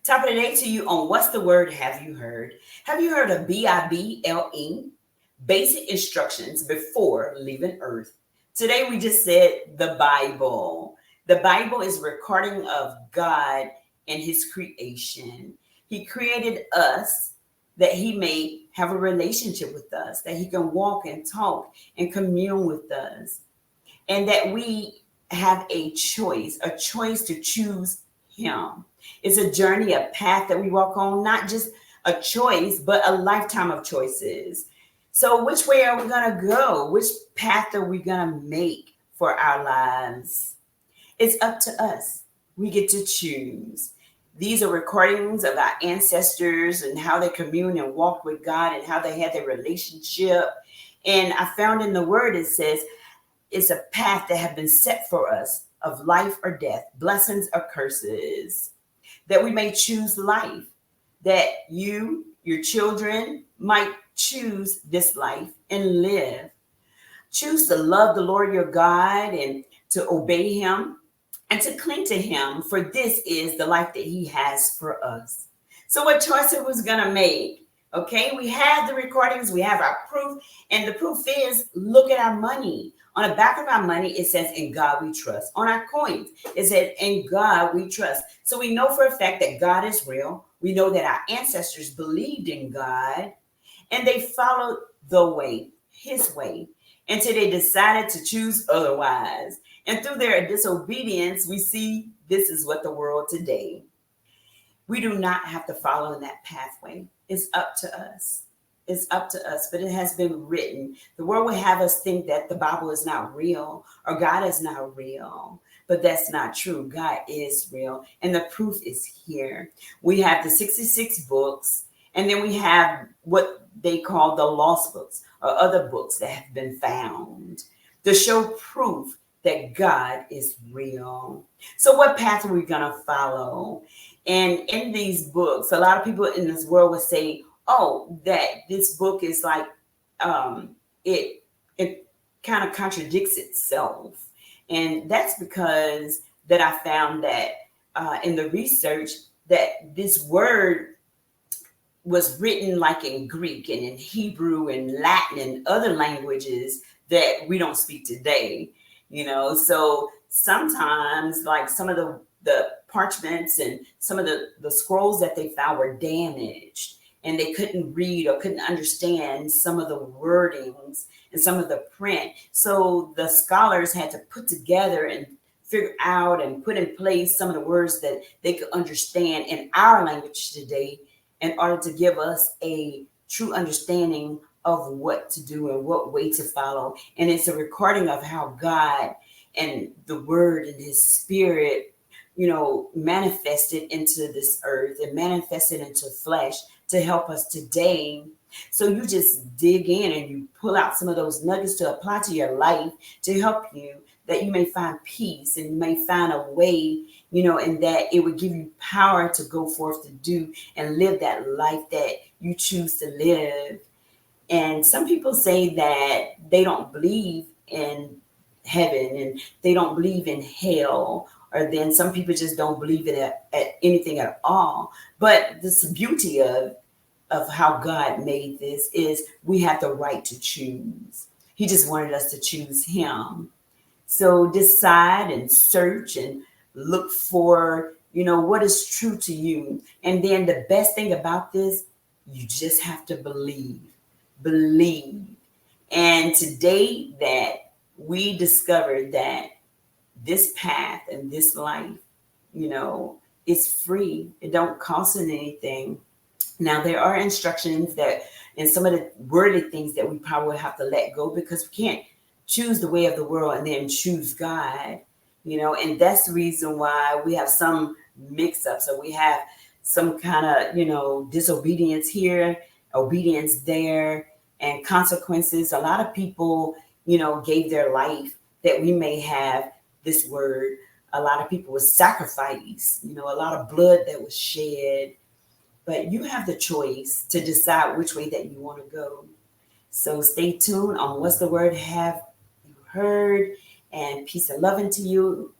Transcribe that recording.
Top of the day to you on What's the Word Have You Heard? Have you heard of B.I.B.L.E? Basic instructions before leaving Earth. Today we just said the Bible. The Bible is a recording of God and His creation. He created us that He may have a relationship with us, that He can walk and talk and commune with us, and that we have a choice to choose Him. It's a journey, a path that we walk on, not just a choice, but a lifetime of choices. So, which way are we going to go? Which path are we going to make for our lives? It's up to us. We get to choose. These are recordings of our ancestors and how they communed and walked with God and how they had their relationship. And I found in the word it says, it's a path that have been set for us of life or death, blessings or curses, that we may choose life, that you, your children, might choose this life and live. Choose to love the Lord your God and to obey Him and to cling to Him, for this is the life that He has for us. So, what choice are we going to make? Okay, we have the recordings, we have our proof, and the proof is look at our money. On the back of our money, it says, "In God we trust." On our coins, it says, "In God we trust." So we know for a fact that God is real. We know that our ancestors believed in God and they followed the way, His way, until they decided to choose otherwise. And through their disobedience, we see this is what the world today. We do not have to follow in that pathway. It's up to us. It's up to us, but it has been written. The world will have us think that the Bible is not real or God is not real, but that's not true. God is real, and the proof is here. We have the 66 books, and then we have what they call the lost books or other books that have been found to show proof that God is real. So, what path are we going to follow? And in these books, a lot of people in this world would say, "Oh, that this book is like it it kind of contradicts itself," and that's because that I found that in the research that this word was written like in Greek and in Hebrew and Latin and other languages that we don't speak today, So sometimes, like some of the parchments and some of the scrolls that they found were damaged and they couldn't read or couldn't understand some of the wordings and some of the print. So the scholars had to put together and figure out and put in place some of the words that they could understand in our language today in order to give us a true understanding of what to do and what way to follow. And it's a recording of how God and the word and His spirit, manifested into this earth and manifested into flesh to help us today. So you just dig in and you pull out some of those nuggets to apply to your life to help you, that you may find peace and you may find a way, and that it would give you power to go forth to do and live that life that you choose to live. And some people say that they don't believe in heaven and they don't believe in hell, or then some people just don't believe in at anything at all. But this beauty of how God made this is we have the right to choose. He just wanted us to choose Him. So decide and search and look for, what is true to you. And then the best thing about this, you just have to believe. Believe. And today that we discovered that this path and this life, is free. It don't cost us anything. Now there are instructions that and some of the worldly things that we probably have to let go because we can't choose the way of the world and then choose God, and that's the reason why we have some mix ups or we have some kind of, disobedience here, obedience there, and consequences. A lot of people, gave their life that we may have this word. A lot of people was sacrificed, a lot of blood that was shed. But you have the choice to decide which way that you want to go. So stay tuned on What's the Word Have You Heard, and peace and love into you.